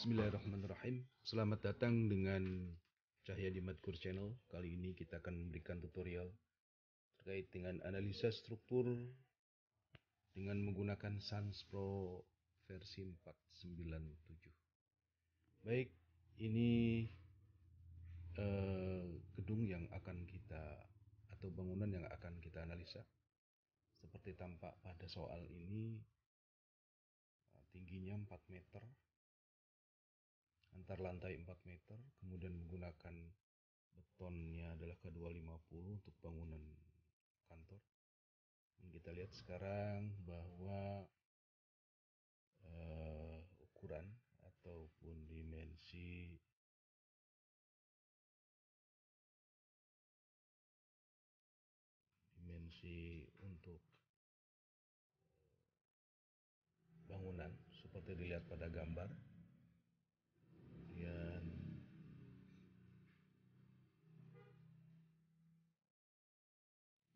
Bismillahirrahmanirrahim. Selamat datang dengan Cahya di Madkur Channel. Kali ini kita akan memberikan tutorial terkait dengan analisa struktur dengan menggunakan Sans Pro versi 497. Baik, ini gedung yang akan kita atau bangunan yang akan kita analisa. Seperti tampak pada soal ini, tingginya 4 meter, antar lantai 4 meter, kemudian menggunakan betonnya adalah K250 untuk bangunan kantor. Dan kita lihat sekarang bahwa ukuran ataupun dimensi untuk bangunan seperti dilihat pada gambar. Kemudian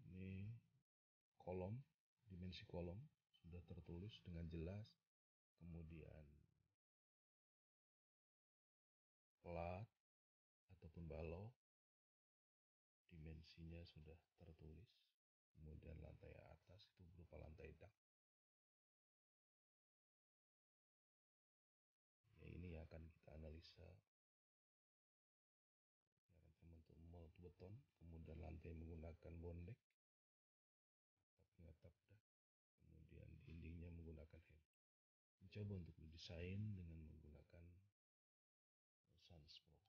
ini kolom, dimensi kolom sudah tertulis dengan jelas. Kemudian plat ataupun balok, dimensinya sudah tertulis. Kemudian lantai atas itu berupa lantai dak. Ya, ini akan kita analisa. Ini akan membentuk beton, kemudian lantai menggunakan bondek, pengatap dak, kemudian dindingnya menggunakan hem. Mencoba untuk didesain dengan menggunakan Sans Pro.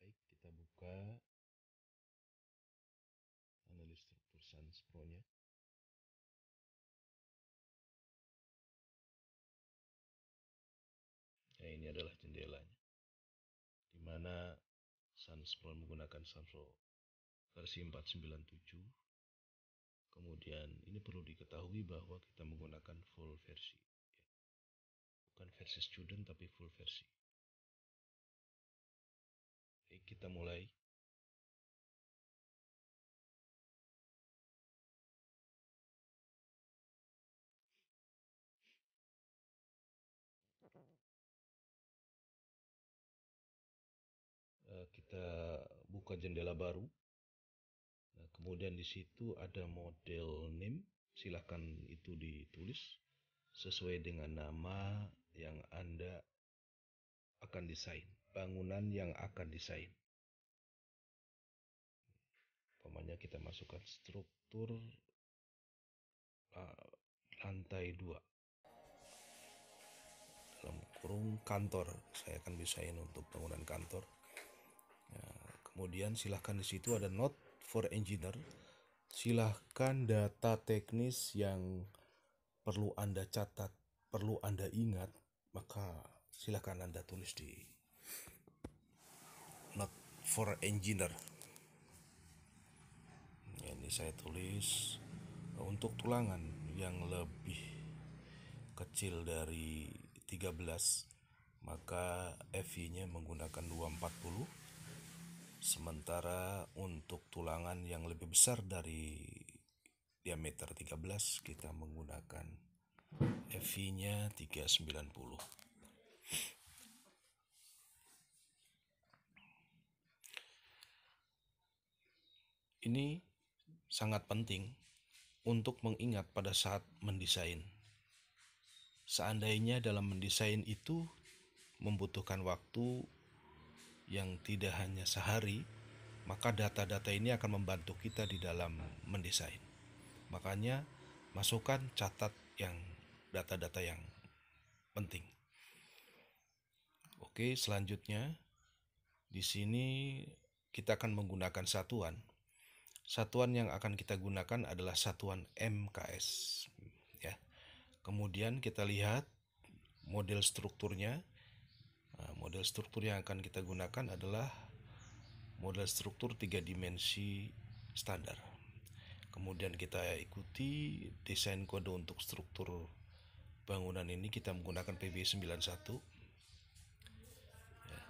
Baik, kita buka analis struktur Sans Pro-nya. Nah, ini adalah jendelanya, di mana Sans Pro menggunakan Sans Pro versi 497. Kemudian ini perlu diketahui bahwa kita menggunakan full versi, bukan versi student tapi full versi. Baik, kita mulai. Kita buka jendela baru. Nah, kemudian di situ ada model name, silahkan itu ditulis sesuai dengan nama yang Anda akan desain, bangunan yang akan desain. Umpamanya kita masukkan struktur lantai 2 dalam kurung kantor. Saya akan desain untuk bangunan kantor. Kemudian silahkan di situ ada note for engineer. Silahkan data teknis yang perlu Anda catat, perlu Anda ingat, maka silahkan Anda tulis di note for engineer. Ini saya tulis untuk tulangan yang lebih kecil dari 13, maka FI-nya menggunakan 240. Sementara untuk tulangan yang lebih besar dari diameter 13, kita menggunakan FI-nya 390. Ini sangat penting untuk mengingat pada saat mendesain. Seandainya dalam mendesain itu membutuhkan waktu yang tidak hanya sehari, maka data-data ini akan membantu kita di dalam mendesain. Makanya masukkan, catat yang data-data yang penting. Oke, selanjutnya di sini kita akan menggunakan satuan. Satuan yang akan kita gunakan adalah satuan MKS, ya. Kemudian kita lihat model strukturnya. Model struktur yang akan kita gunakan adalah model struktur 3 dimensi standar. Kemudian kita ikuti desain kode untuk struktur bangunan ini, kita menggunakan PBI 91. Ya,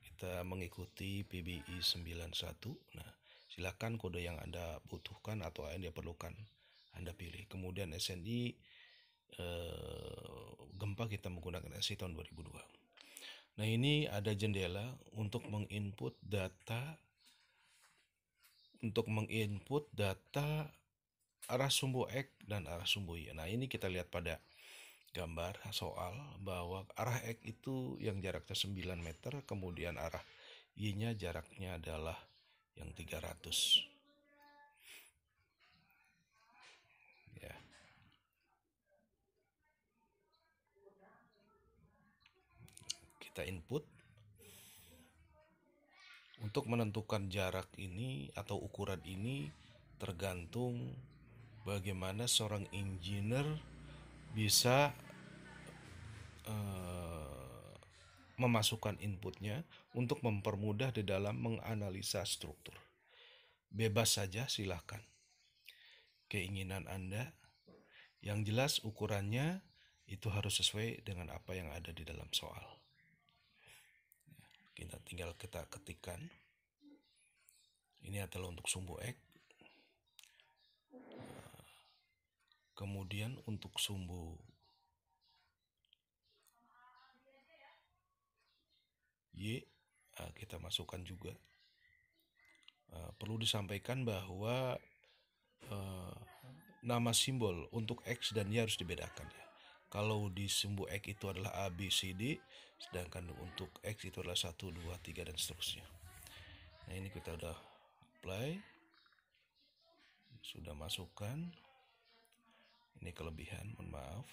kita mengikuti PBI 91. Nah, silakan kode yang Anda butuhkan atau Anda perlukan Anda pilih. Kemudian SNI gempa kita menggunakan SNI tahun 2002. Nah, ini ada jendela untuk menginput data arah sumbu X dan arah sumbu Y. Nah, ini kita lihat pada gambar soal bahwa arah X itu yang jaraknya 9 meter, kemudian arah Y-nya jaraknya adalah yang 300. Ya. Kita input. Untuk menentukan jarak ini atau ukuran ini tergantung bagaimana seorang engineer bisa memasukkan inputnya untuk mempermudah di dalam menganalisa struktur. Bebas saja, silahkan. Keinginan Anda. Yang jelas ukurannya itu harus sesuai dengan apa yang ada di dalam soal. Kita ketikkan. Ini adalah untuk sumbu X. Kemudian untuk sumbu Y, kita masukkan juga. Perlu disampaikan bahwa nama simbol untuk X dan Y harus dibedakan ya. Kalau di sumbu X itu adalah A, B, C, D, sedangkan untuk X itu adalah 1, 2, 3, dan seterusnya. Nah, ini kita udah apply. Sudah masukkan. Ini kelebihan, mohon maaf.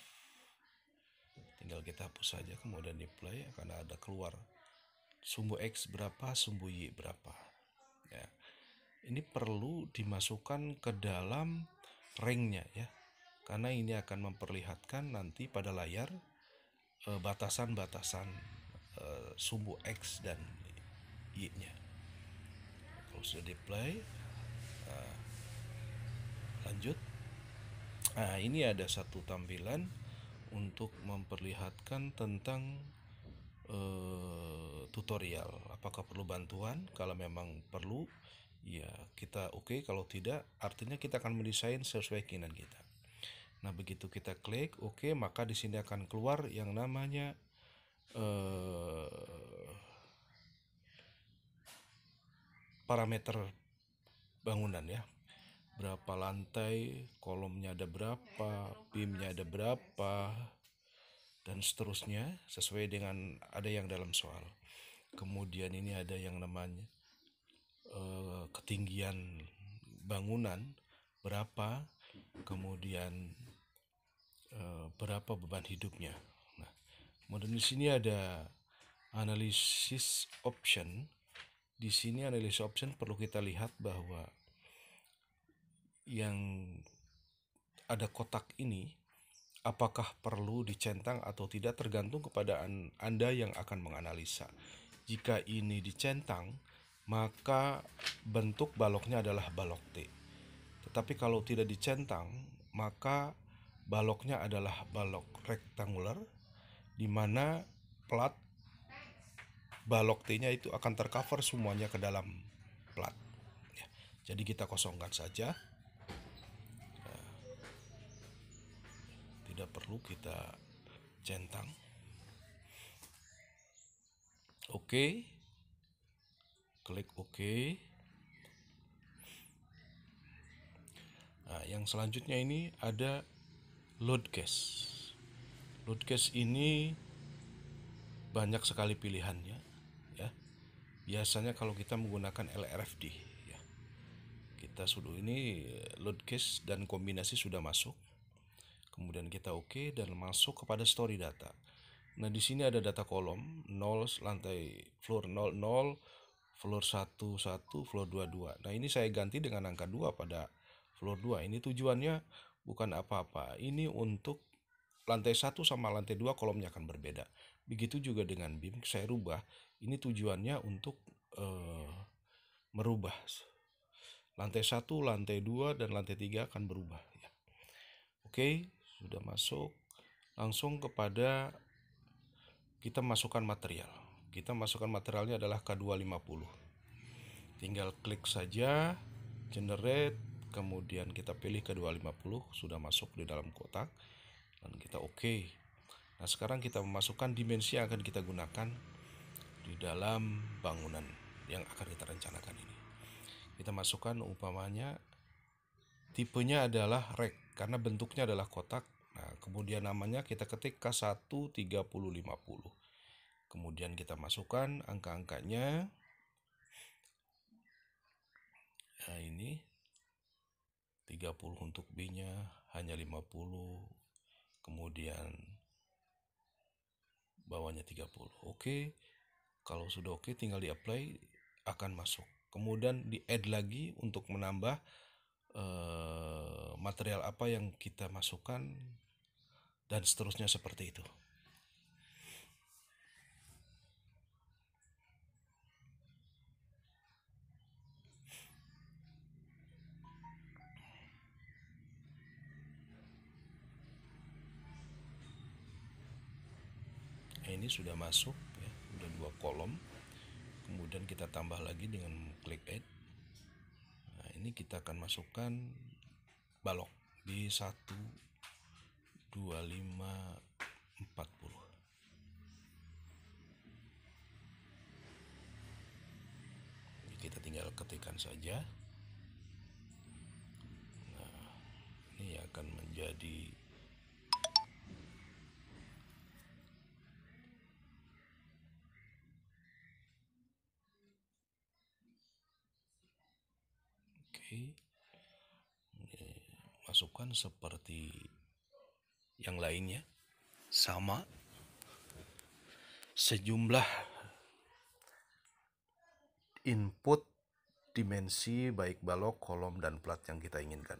Tinggal kita hapus saja, kemudian di play akan ada keluar sumbu X berapa, sumbu Y berapa. Ya. Ini perlu dimasukkan ke dalam ringnya ya. Karena ini akan memperlihatkan nanti pada layar batasan-batasan sumbu X dan Y-nya. Kalau sudah di play, lanjut. Nah, ini ada satu tampilan untuk memperlihatkan tentang tutorial. Apakah perlu bantuan? Kalau memang perlu, ya kita oke. Kalau tidak, artinya kita akan mendesain sesuai keinginan kita. Nah, begitu kita klik oke, maka di sini akan keluar yang namanya parameter bangunan ya. Berapa lantai, kolomnya ada berapa, beamnya ada berapa, dan seterusnya sesuai dengan ada yang dalam soal. Kemudian ini ada yang namanya ketinggian bangunan berapa, kemudian berapa beban hidupnya. Nah, kemudian di sini ada analisis option. Di sini analisis option perlu kita lihat bahwa yang ada kotak ini apakah perlu dicentang atau tidak tergantung kepada Anda yang akan menganalisa. Jika ini dicentang, maka bentuk baloknya adalah balok T. Tetapi kalau tidak dicentang, maka baloknya adalah balok rectangular, di mana plat balok T-nya itu akan tercover semuanya ke dalam plat. Ya, jadi kita kosongkan saja. Tidak perlu kita centang. Oke. Klik oke. Nah, yang selanjutnya ini ada load case. Load case ini banyak sekali pilihannya ya. Biasanya kalau kita menggunakan LRFD ya. Kita sudah ini load case dan kombinasi sudah masuk. Kemudian kita oke dan masuk kepada story data. Nah, di sini ada data kolom 0 lantai floor 00, floor 11, floor 22. Nah, ini saya ganti dengan angka 2 pada floor 2. Ini tujuannya bukan apa-apa. Ini untuk lantai 1 sama lantai 2 kolomnya akan berbeda. Begitu juga dengan beam, saya rubah. Ini tujuannya untuk merubah. Lantai 1, lantai 2, dan lantai 3 akan berubah ya. Oke, sudah masuk. Langsung kepada kita masukkan material. Kita masukkan materialnya adalah K250. Tinggal klik saja, generate, kemudian kita pilih ke 250, sudah masuk di dalam kotak, dan kita oke. Nah, sekarang kita memasukkan dimensi yang akan kita gunakan di dalam bangunan yang akan kita rencanakan ini. Kita masukkan umpamanya tipenya adalah rek karena bentuknya adalah kotak. Nah, kemudian namanya kita ketik K1 3050. Kemudian kita masukkan angka-angkanya. Nah, ini 30 untuk B-nya, hanya 50. Kemudian bawahnya 30. Oke. Kalau sudah oke, tinggal di-apply, akan masuk. Kemudian di-add lagi untuk menambah material apa yang kita masukkan, dan seterusnya seperti itu. Nah, ini sudah masuk ya, sudah 2 kolom. Kemudian kita tambah lagi dengan klik add. Nah, ini kita akan masukkan balok B1 2540. Kita tinggal ketikkan saja. Nah, ini akan menjadi oke. Masukkan seperti yang lainnya, sama sejumlah input dimensi baik balok, kolom, dan plat yang kita inginkan.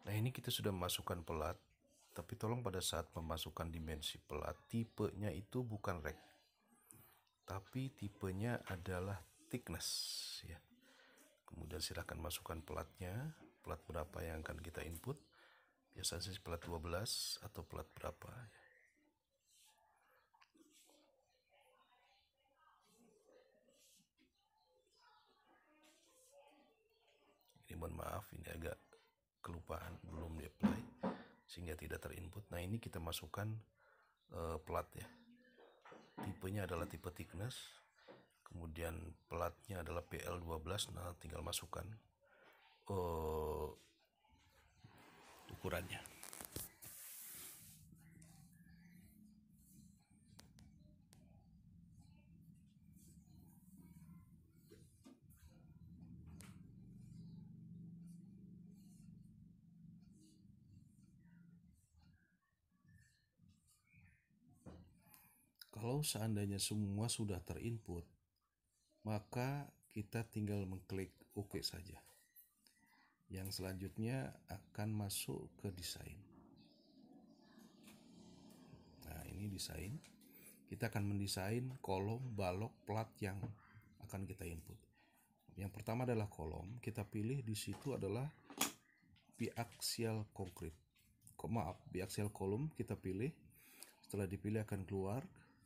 Nah, ini kita sudah memasukkan pelat, tapi tolong pada saat memasukkan dimensi pelat, tipenya itu bukan rek, tapi tipenya adalah thickness ya. Kemudian silahkan masukkan pelatnya, pelat berapa yang akan kita input. Biasanya pelat 12 atau pelat berapa ya. Ini mohon maaf, ini agak kelupaan, belum di-apply sehingga tidak terinput. Nah, ini kita masukkan plat ya. Tipenya adalah tipe thickness. Kemudian platnya adalah PL12. Nah, tinggal masukkan ukurannya. Kalau seandainya semua sudah terinput, maka kita tinggal mengklik OK saja. Yang selanjutnya akan masuk ke desain. Nah, ini desain. Kita akan mendesain kolom, balok, plat yang akan kita input. Yang pertama adalah kolom. Kita pilih di situ adalah biaxial concrete. Biaxial column kita pilih. Setelah dipilih akan keluar,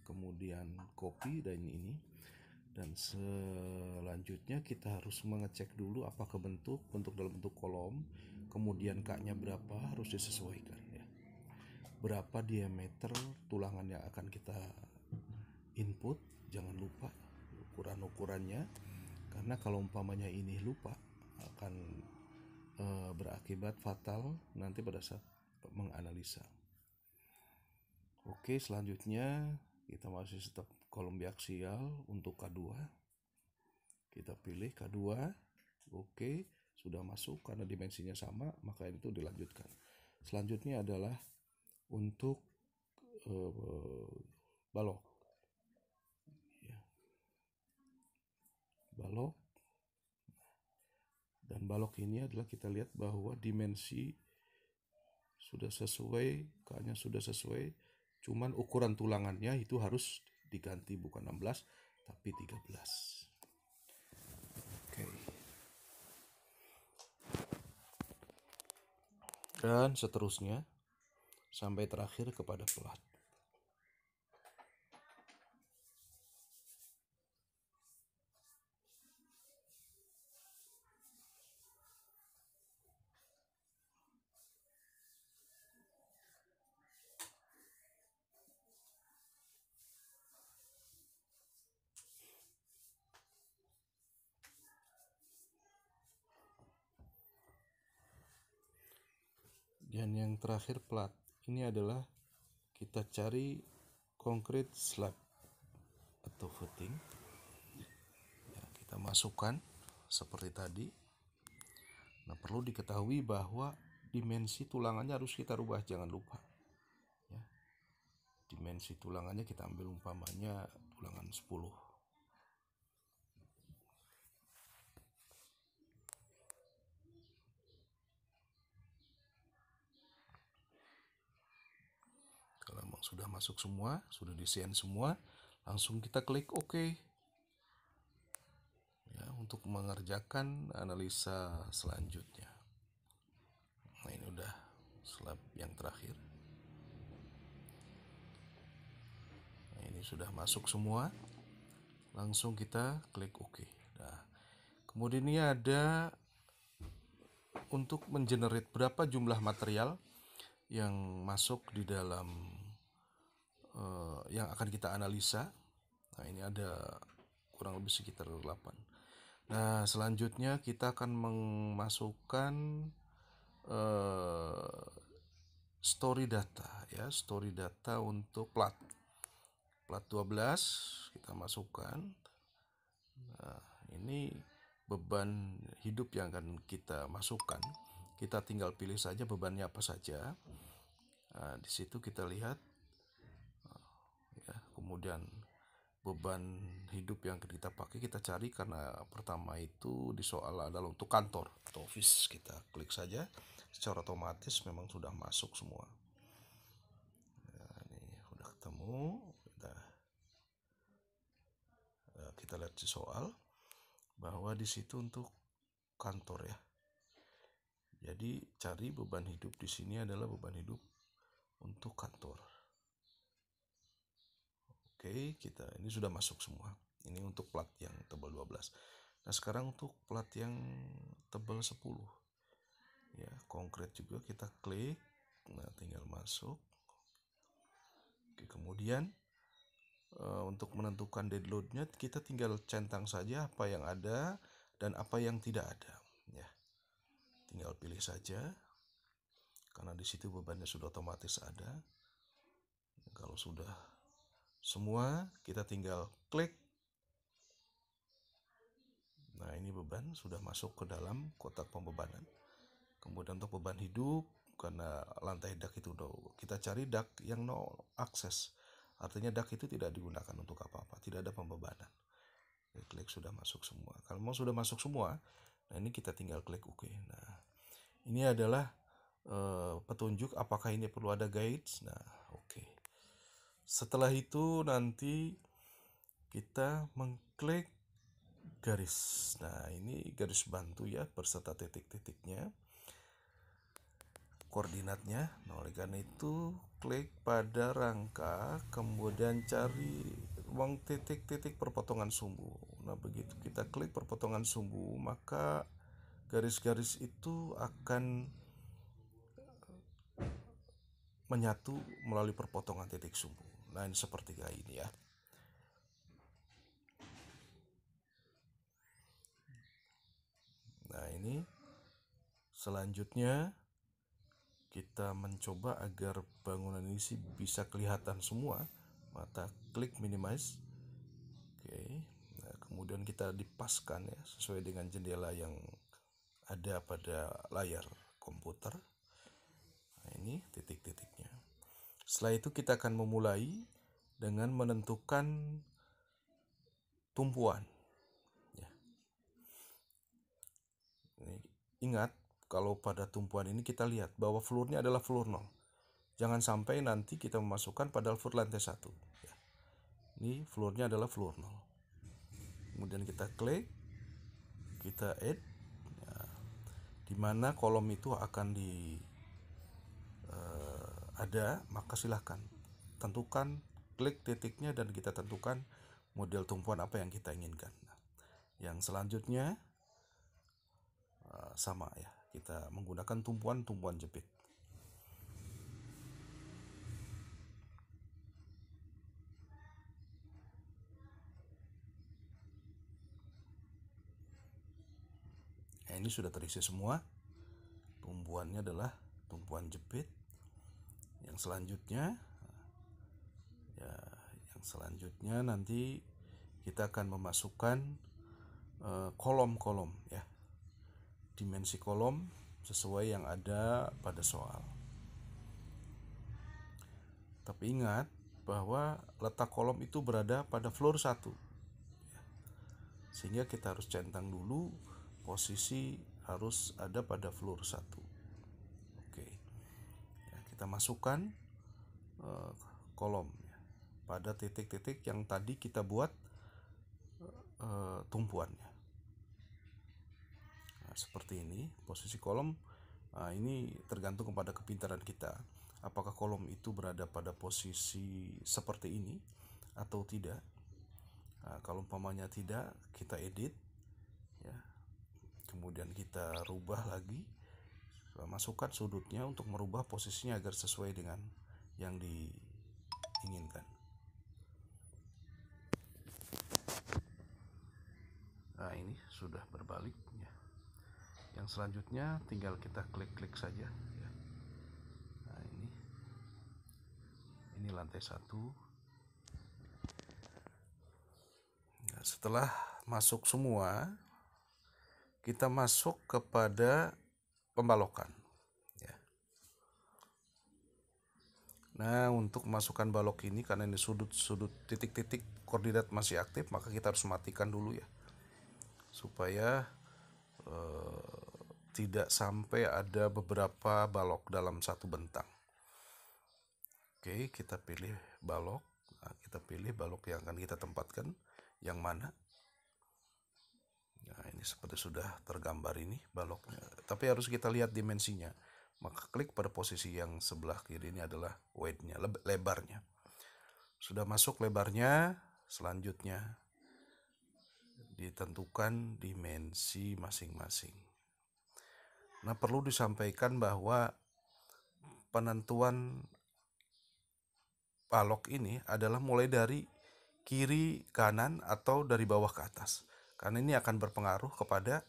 kemudian copy dan ini. Dan selanjutnya kita harus mengecek dulu apakah bentuk dalam bentuk kolom, kemudian K-nya berapa harus disesuaikan ya. Berapa diameter tulangan yang akan kita input, jangan lupa ukuran-ukurannya, karena kalau umpamanya ini lupa akan berakibat fatal nanti pada saat menganalisa. Oke, selanjutnya kita masih tetap kolom biaksial untuk K2. Kita pilih K2. Oke, sudah masuk karena dimensinya sama, maka itu dilanjutkan. Selanjutnya adalah untuk balok. Ya. Balok. Dan balok ini adalah kita lihat bahwa dimensi sudah sesuai, K-nya sudah sesuai, cuman ukuran tulangannya itu harus diganti, bukan 16 tapi 13. Oke. Dan seterusnya sampai terakhir kepada plat. Dan yang terakhir plat. Ini adalah kita cari concrete slab atau footing. Ya, kita masukkan seperti tadi. Nah, perlu diketahui bahwa dimensi tulangannya harus kita rubah, jangan lupa. Ya. Dimensi tulangannya kita ambil umpamanya tulangan 10. Kalau memang sudah masuk semua, sudah di-scan semua, langsung kita klik OK. Ya, untuk mengerjakan analisa selanjutnya. Nah, ini udah slab yang terakhir. Nah, ini sudah masuk semua. Langsung kita klik OK. Nah, kemudian ini ada untuk mengenerate berapa jumlah material yang masuk di dalam yang akan kita analisa. Nah, ini ada kurang lebih sekitar 8. Nah, selanjutnya kita akan memasukkan story data ya, story data untuk plat 12 kita masukkan. Nah, ini beban hidup yang akan kita masukkan. Kita tinggal pilih saja bebannya apa saja. Nah, di situ kita lihat ya, kemudian beban hidup yang kita pakai kita cari, karena pertama itu di soal adalah untuk kantor atau office. Kita klik saja, secara otomatis memang sudah masuk semua. Nah, ini sudah ketemu. Kita lihat di soal bahwa di situ untuk kantor ya. Jadi cari beban hidup di sini adalah beban hidup untuk kantor. Oke, kita ini sudah masuk semua. Ini untuk plat yang tebal 12. Nah, sekarang untuk plat yang tebal 10. Ya, konkret juga kita klik. Nah, tinggal masuk. Oke, kemudian untuk menentukan dead load-nya kita tinggal centang saja apa yang ada dan apa yang tidak ada. Ya, tinggal pilih saja. Karena di situ bebannya sudah otomatis ada. Kalau sudah semua, kita tinggal klik. Nah, ini beban sudah masuk ke dalam kotak pembebanan. Kemudian untuk beban hidup, karena lantai dak itu kita cari dak yang no akses. Artinya dak itu tidak digunakan untuk apa-apa, tidak ada pembebanan. Klik sudah masuk semua. Kalau mau sudah masuk semua, nah ini kita tinggal klik OK. Nah, ini adalah petunjuk apakah ini perlu ada guides. Nah, OK. Setelah itu nanti kita mengklik garis. Nah, ini garis bantu ya, berserta titik-titiknya, koordinatnya. Nah, oleh karena itu klik pada rangka, kemudian cari ruang titik-titik perpotongan sumbu. Nah, begitu kita klik perpotongan sumbu, maka garis-garis itu akan menyatu melalui perpotongan titik sumbu. Nah, ini seperti kayak ini ya. Nah, ini selanjutnya kita mencoba agar bangunan ini bisa kelihatan semua. Maka klik minimize. Oke. Nah, kemudian kita dipaskan ya sesuai dengan jendela yang ada pada layar komputer. Nah, ini titik-titiknya. Setelah itu kita akan memulai dengan menentukan tumpuan. Ya. Ingat, kalau pada tumpuan ini kita lihat bahwa floor-nya adalah floor 0. Jangan sampai nanti kita memasukkan padahal floor lantai 1. Ya. Ini floor-nya adalah floor 0. Kemudian kita klik, kita add, ya, di mana kolom itu akan ada, maka silahkan tentukan, klik titiknya dan kita tentukan model tumpuan apa yang kita inginkan. Nah, yang selanjutnya sama ya, kita menggunakan tumpuan jepit. Nah, ini sudah terisi semua. Tumpuannya adalah tumpuan jepit. Yang selanjutnya nanti kita akan memasukkan kolom-kolom ya. Dimensi kolom sesuai yang ada pada soal. Tapi ingat bahwa letak kolom itu berada pada floor 1. Sehingga kita harus centang dulu, posisi harus ada pada floor 1. Oke. Ya, kita masukkan kolom ya, pada titik-titik yang tadi kita buat tumpuannya. Nah, seperti ini posisi kolom. Nah, ini tergantung kepada kepintaran kita. Apakah kolom itu berada pada posisi seperti ini atau tidak. Nah, kalau umpamanya tidak, kita edit ya. Kemudian kita rubah lagi, masukkan sudutnya untuk merubah posisinya agar sesuai dengan yang diinginkan. Nah, ini sudah berbalik ya. Yang selanjutnya tinggal kita klik-klik saja ya. Nah, ini lantai 1. Nah, setelah masuk semua, kita masuk kepada pembalokan ya. Nah, untuk masukkan balok ini, karena ini sudut-sudut titik-titik koordinat masih aktif, maka kita harus matikan dulu ya, supaya tidak sampai ada beberapa balok dalam satu bentang. Oke, kita pilih balok. Nah, kita pilih balok yang akan kita tempatkan yang mana. Nah, ini seperti sudah tergambar ini baloknya. Tapi harus kita lihat dimensinya. Maka klik pada posisi yang sebelah kiri, ini adalah width-nya, lebarnya. Sudah masuk lebarnya, selanjutnya ditentukan dimensi masing-masing. Nah, perlu disampaikan bahwa penentuan balok ini adalah mulai dari kiri, kanan, atau dari bawah ke atas. Karena ini akan berpengaruh kepada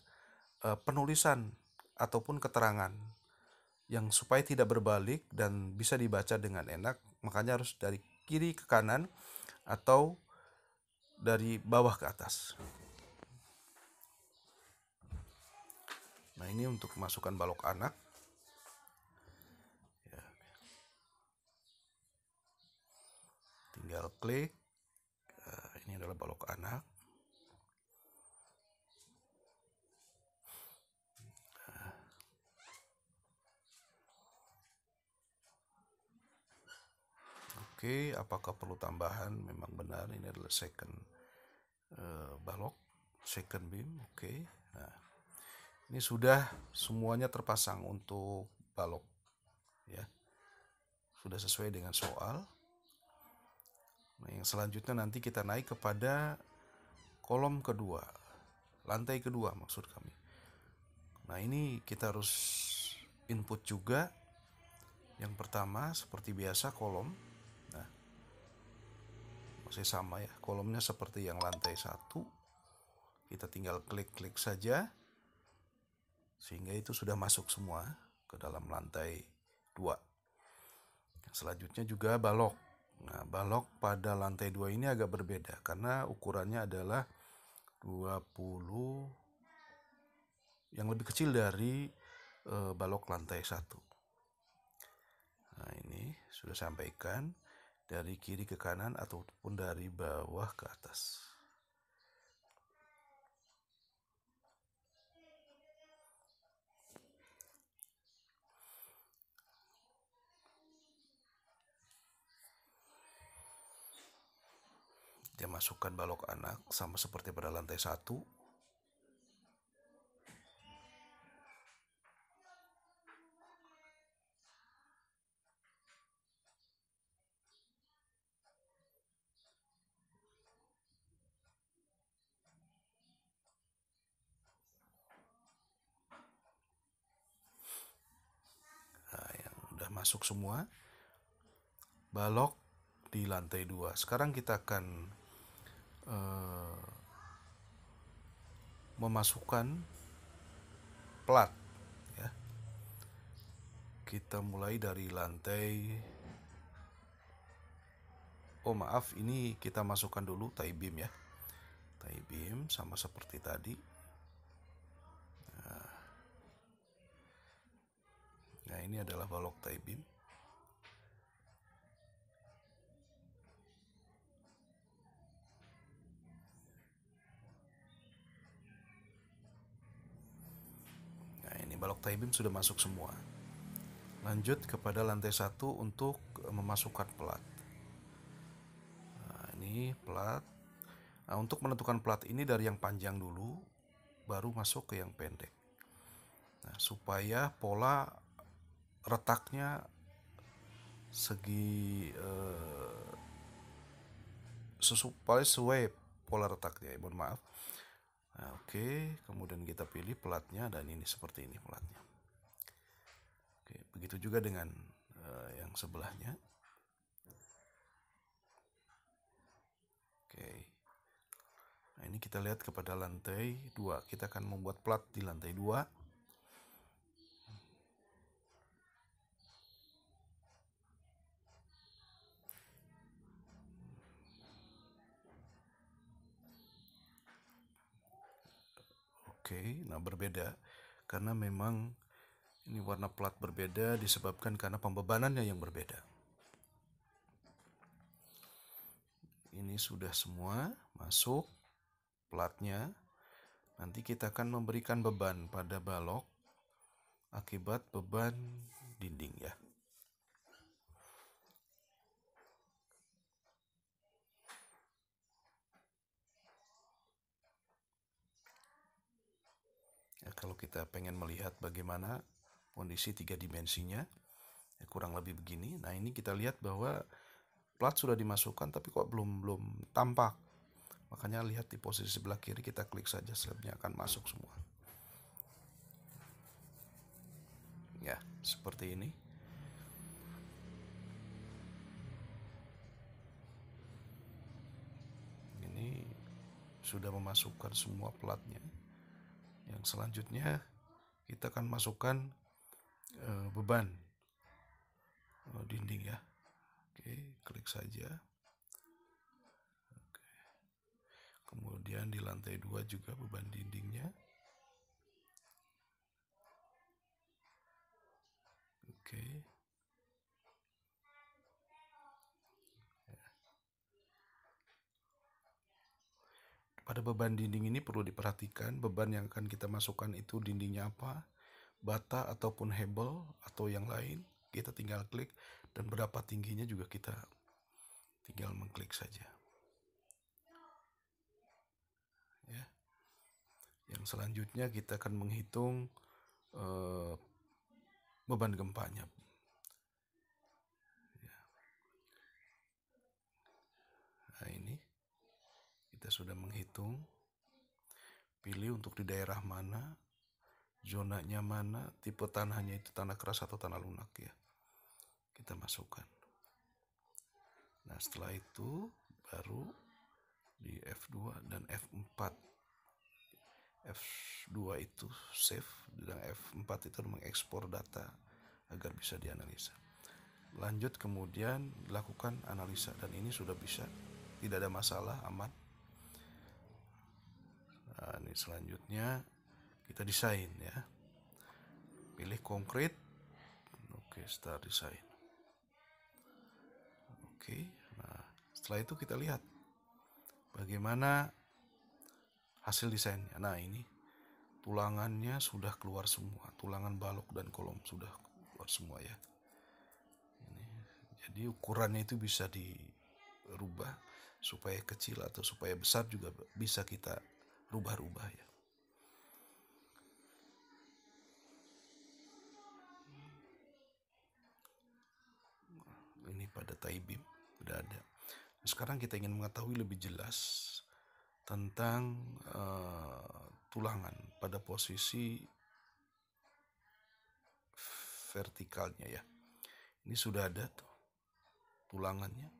penulisan ataupun keterangan yang supaya tidak berbalik dan bisa dibaca dengan enak, makanya harus dari kiri ke kanan atau dari bawah ke atas. Nah, ini untuk masukkan balok anak ya. Tinggal klik. Ini adalah balok anak. Oke, apakah perlu tambahan? Memang benar, ini adalah second balok, second beam. Oke. Nah, ini sudah semuanya terpasang untuk balok ya. Sudah sesuai dengan soal. Nah, yang selanjutnya nanti kita naik kepada kolom kedua, lantai kedua maksud kami. Nah, ini kita harus input juga. Yang pertama seperti biasa kolom. Nah, masih sama ya, kolomnya seperti yang lantai 1. Kita tinggal klik-klik saja sehingga itu sudah masuk semua ke dalam lantai 2. Selanjutnya juga balok. Nah, balok pada lantai 2 ini agak berbeda karena ukurannya adalah 20, yang lebih kecil dari balok lantai 1. Nah, ini sudah sampaikan dari kiri ke kanan ataupun dari bawah ke atas. Dia masukkan balok anak sama seperti pada lantai 1. Nah, yang udah masuk semua balok di lantai 2. Sekarang kita akan memasukkan plat ya. Kita mulai dari lantai, ini kita masukkan dulu tie beam ya. Tie beam sama seperti tadi. Nah, ini adalah balok tie beam. Nah, ini balok tie beam sudah masuk semua. Lanjut kepada lantai 1 untuk memasukkan plat. Nah, ini plat. Nah, untuk menentukan plat ini dari yang panjang dulu, baru masuk ke yang pendek. Nah, supaya pola retaknya sesuai pola retaknya, mohon maaf. Nah, oke, kemudian kita pilih platnya dan ini seperti ini platnya. Oke, begitu juga dengan yang sebelahnya. Oke. Nah, ini kita lihat kepada lantai 2. Kita akan membuat plat di lantai 2. Oke, nah berbeda karena memang ini warna plat berbeda disebabkan karena pembebanannya yang berbeda. Ini sudah semua masuk platnya. Nanti kita akan memberikan beban pada balok akibat beban dinding ya. Ya, kalau kita pengen melihat bagaimana kondisi 3 dimensinya, ya kurang lebih begini. Nah, ini kita lihat bahwa plat sudah dimasukkan tapi kok belum tampak. Makanya lihat di posisi sebelah kiri, kita klik saja, slabnya akan masuk semua. Ya, seperti ini. Ini sudah memasukkan semua platnya. Yang selanjutnya kita akan masukkan beban dinding ya. Oke, klik saja. Oke. Kemudian di lantai 2 juga beban dindingnya. Oke. Pada beban dinding ini perlu diperhatikan beban yang akan kita masukkan itu dindingnya apa, bata ataupun hebel atau yang lain. Kita tinggal klik, dan berapa tingginya juga kita tinggal mengklik saja. Ya. Yang selanjutnya kita akan menghitung beban gempanya. Ya. Nah, ini kita sudah menghitung pilih untuk di daerah mana, zonanya mana, tipe tanahnya itu tanah keras atau tanah lunak ya. Kita masukkan. Nah, setelah itu baru di F2 dan F4. F2 itu save dan F4 itu mengekspor data agar bisa dianalisa. Lanjut kemudian lakukan analisa dan ini sudah bisa, tidak ada masalah, aman. Nah, ini selanjutnya kita desain ya. Pilih konkret. Oke, start desain. Oke, nah setelah itu kita lihat bagaimana hasil desainnya. Nah, ini tulangannya sudah keluar semua, tulangan balok dan kolom sudah keluar semua ya. Ini, jadi ukurannya itu bisa dirubah supaya kecil atau supaya besar juga bisa kita rubah-rubah ya. Ini pada tie-beam udah ada. Sekarang kita ingin mengetahui lebih jelas tentang tulangan pada posisi vertikalnya ya. Ini sudah ada tuh tulangannya.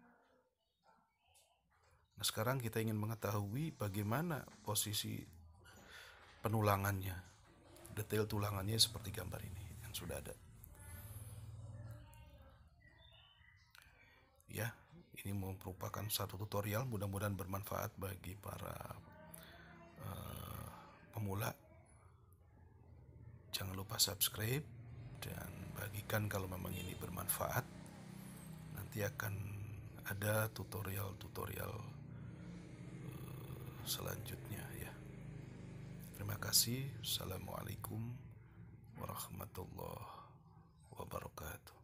Nah, sekarang kita ingin mengetahui bagaimana posisi penulangannya. Detail tulangannya seperti gambar ini yang sudah ada. Ya, ini merupakan satu tutorial, mudah-mudahan bermanfaat bagi para pemula. Jangan lupa subscribe dan bagikan kalau memang ini bermanfaat. Nanti akan ada tutorial-tutorial selanjutnya ya. Terima kasih. Assalamualaikum warahmatullahi wabarakatuh.